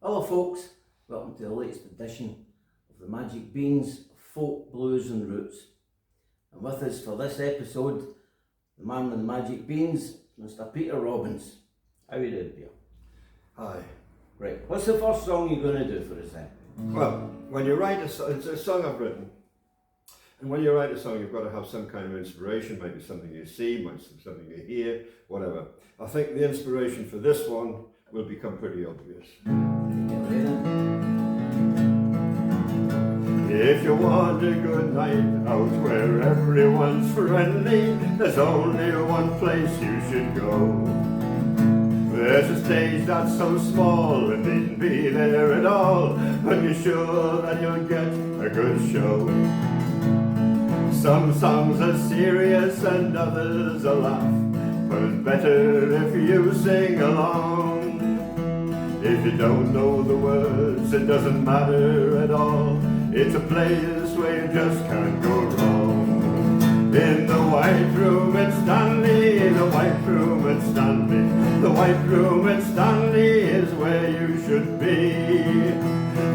Hello folks, welcome to the latest edition of the Magic Beans Folk, Blues and Roots. And with us for this episode, the man with the magic beans, Mr. Peter Robbins. How are you doing, Peter? Hi. Right, what's the first song you're going to do for us then? Well, when you write it's a song I've written, and when you write a song, you've got to have some kind of inspiration, maybe something you see, maybe something you hear, whatever. I think the inspiration for this one will become pretty obvious. If you want a good night out where everyone's friendly, there's only one place you should go. There's a stage that's so small it needn't be there at all, but you're sure that you'll get a good show. Some songs are serious and others a laugh, but it's better if you sing along. If you don't know the words, it doesn't matter at all. It's a place where you just can't go wrong. In the White Room at Stanley, the White Room at Stanley, the White Room at Stanley is where you should be.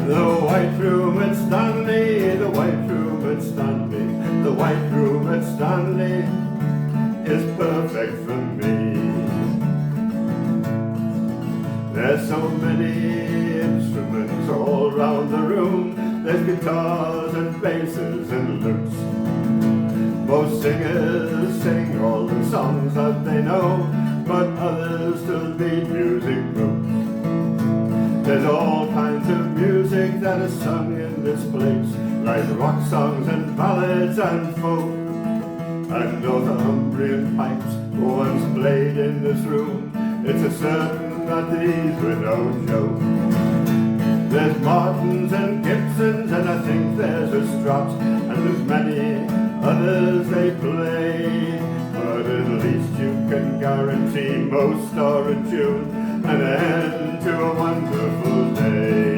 The White Room at Stanley, the White Room at Stanley, the White Room at Stanley is perfect for me. There's so many instruments all round the room. There's guitars and basses and lutes. Most singers sing all the songs that they know, but others still need music groups. There's all kinds of music that is sung in this place, like rock songs and ballads and folk. And Northumbrian pipes were once played in this room. It's a certain that these were no joke. There's Martins and Gibsons, and I think there's a Strat, and there's many others they play. But at least you can guarantee most are in tune, and an end to a wonderful day.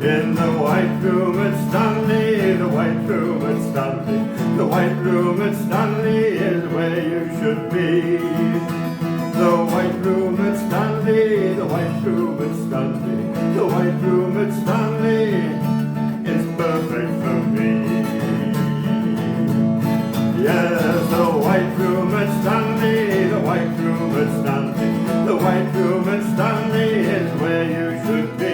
In the White Room at Stanley, the White Room at Stanley, the White Room at Stanley is where you should be. The White Room at Stanley, the White Room at Stanley, the White Room at Stanley is perfect for me. Yes, the White Room at Stanley, the White Room at Stanley, the White Room at Stanley is where you should be.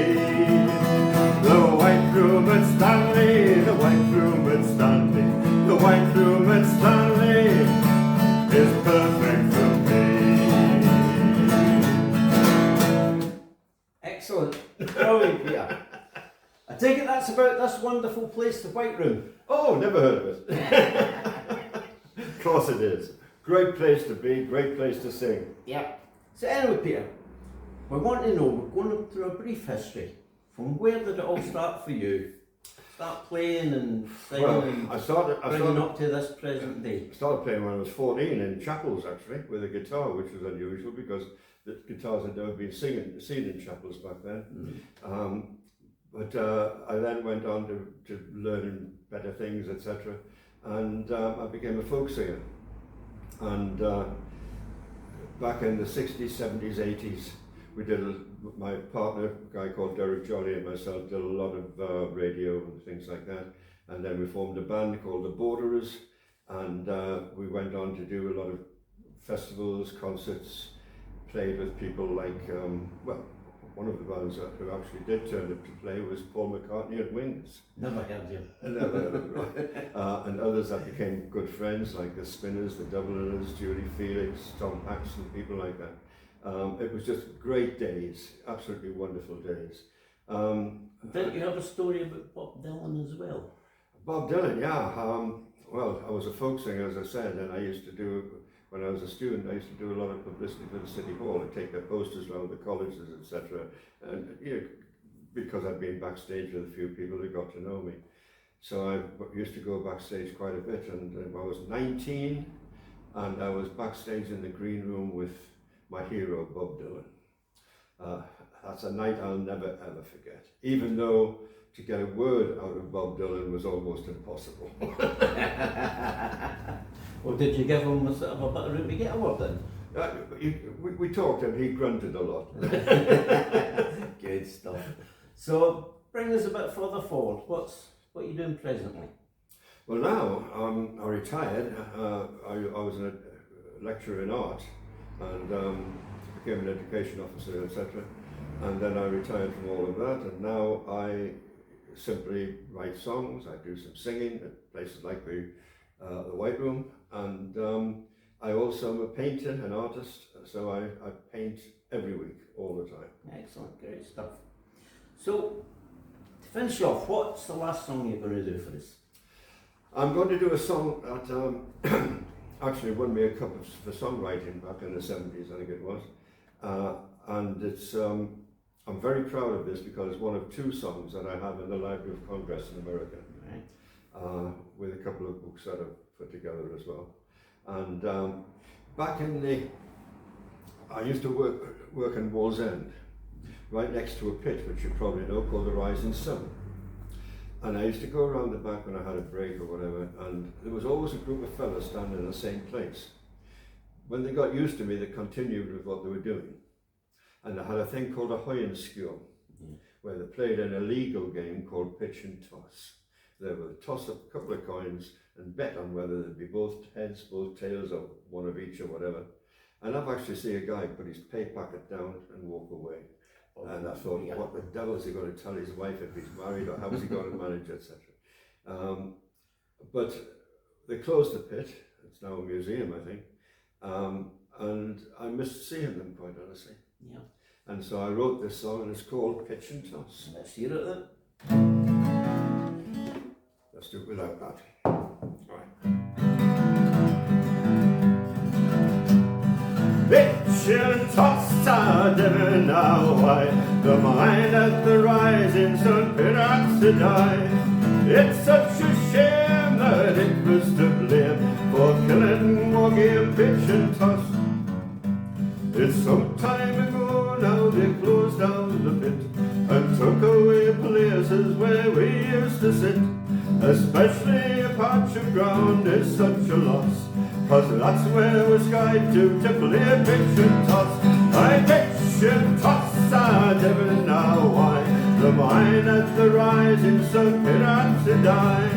The White Room at Stanley, the White Room at Stanley, the White Room at Stanley is perfect for me. Excellent, brilliant, Peter. I take it that's about this wonderful place, the White Room. Oh, never heard of it. Of course it is. Great place to be, great place to sing. Yeah. So anyway, Peter, we want to know, we're going through a brief history. From where did it all start for you? Start playing and singing and I started up to this present day. started playing when I was 14 in chapels, actually, with a guitar, which was unusual because the guitars had never been seen in chapels back then. But I then went on to learn better things, etc. And I became a folk singer. And back in the 60s, 70s, 80s, we did, my partner, a guy called Derek Jolly, and myself did a lot of radio and things like that. And then we formed a band called the Borderers, and we went on to do a lot of festivals, concerts, played with people like, one of the bands who actually did turn up to play was Paul McCartney and Wings. Never heard of you. Never heard of it, right. And others that became good friends, like the Spinners, the Dubliners, Julie Felix, Tom Paxton, people like that. It was just great days, absolutely wonderful days. Didn't you have a story about Bob Dylan as well? Bob Dylan, yeah. Well, I was a folk singer, as I said, and I used to do, when I was a student, I used to do a lot of publicity for the City Hall. I'd take their posters around the colleges, etc. And, because I'd been backstage with a few people who got to know me. So I used to go backstage quite a bit, and I was 19, and I was backstage in the green room with my hero, Bob Dylan. That's a night I'll never ever forget, even though to get a word out of Bob Dylan was almost impossible. Well, did you give him a sort of a bit of room to get a word in? We talked and he grunted a lot. Good. Great stuff. So bring us a bit further forward. What are you doing presently? Well, now I retired. I was a lecturer in art and became an education officer, etc. And then I retired from all of that, and now I simply write songs. I do some singing at places like the White Room, and I also am a painter, an artist, so I paint every week, all the time. Excellent, great stuff. So, to finish off, what's the last song you're going to do for us? I'm going to do a song that actually won me a cup for songwriting back in the 70s, I think it was. And it's, I'm very proud of this because it's one of two songs that I have in the Library of Congress in America, Right. with a couple of books that I've put together as well. And back in I used to work in Wall's End, right next to a pit, which you probably know, called the Rising Sun. And I used to go around the back when I had a break or whatever, and there was always a group of fellas standing in the same place. When they got used to me, they continued with what they were doing. And I had a thing called a hoying skill, where they played an illegal game called pitch and toss. They would toss up a couple of coins and bet on whether they'd be both heads, both tails, or one of each or whatever. And I've actually seen a guy put his pay packet down and walk away. And I thought, what the devil is he going to tell his wife if he's married, or how is he going to manage, etc. But they closed the pit. It's now a museum, I think. And I missed seeing them, quite honestly. Yeah. And so I wrote this song, and it's called Pitch and Toss. Let's hear it then. Let's do it without that. All right. Pitch and toss, I never know why. The mine at the rising sun perhaps to die. It's such a shame that it was to blame for killing Woggy and Pitch and Toss. It's some time ago now they closed down the pit and took away places where we used to sit. Especially a patch of ground is such a loss, 'cause that's where we skied to play pitch and toss. I pitch and toss, I never know why. The mine at the rising sun had to die.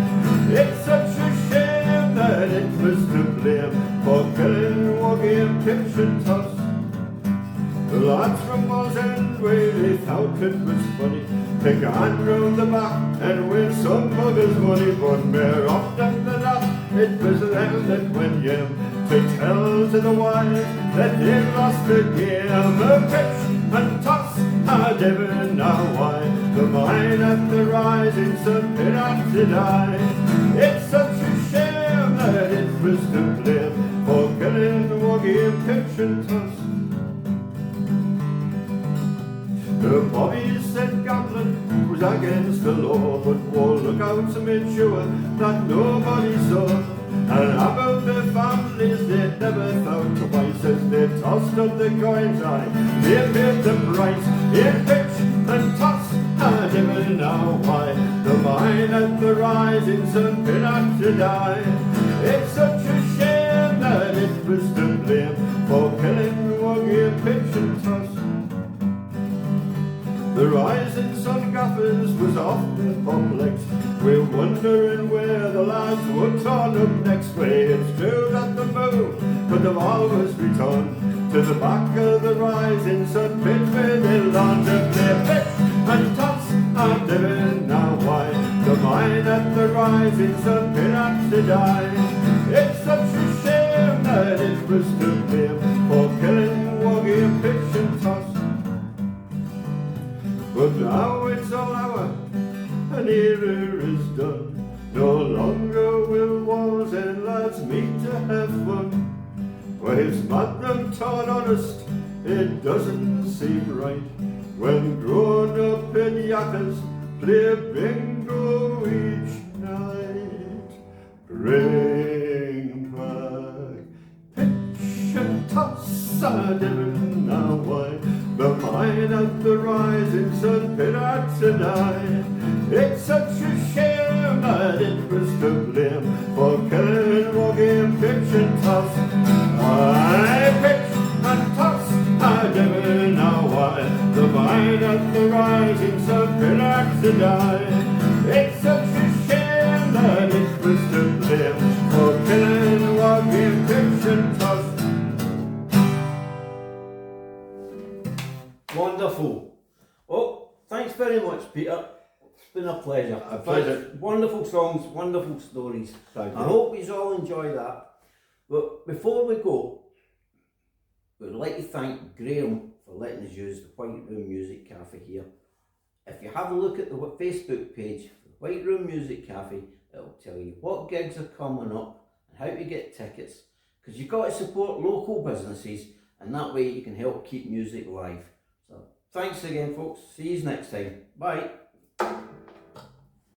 It's such a shame that it was to blame for killing Woggy and Pitch and Toss. The lads from Wall's End really thought it was funny, take a hand round the back and win some mother's money. But more often than not, it was them that went home to tell to the wives that they lost the game. A pitch and toss, I never know why. The mine at the rising sun had to die. It's such a shame that it was to blame for killing Woggy and Pitch and Toss. The bobbies said gambling was against the law, but Wall lookouts made sure that nobody saw. And about their families they never thought twice as they tossed up the coins high. They paid the price in pitch and toss, I never know why. The mine at the rising sun had to die. It's such a shame that it was to blame for killing Woggy and Pitch and Toss. The rising sun gaffers was often perplexed, we're wondering where the lads would turn up next way. It's true that the move could have always returned to the back of the rising sun pit where they laundered their pitch and toss. I never know why. The mine at the rising sun pit had to die. It's such a shame that it was to blame for killing Woggy and Pitch and Toss. But now it's all over, an era is done. No longer will Wall's End lads meet to have fun. Waves mad them turn honest, it doesn't seem right when grown-up yakkers play bingo each night. Bring back pitch and toss, I never know why. The mine at the rising sun had to die. It's such a shame that it was to blame for killing Woggy and Pitch and Toss. I pitch and toss, I never know why the vine at the rising sun can act to die. It's such a shame that it was to blame for killing what we fiction tossed. Wonderful. Oh, thanks very much, Peter. It's been a pleasure. A pleasure. Wonderful songs, wonderful stories. Thank I you. hope you all enjoy that. But before we go, we'd like to thank Graham for letting us use the White Room Music Cafe here. If you have a look at the Facebook page for the White Room Music Cafe, it'll tell you what gigs are coming up and how to get tickets. Because you've got to support local businesses, and that way you can help keep music alive. So thanks again, folks. See you next time. Bye.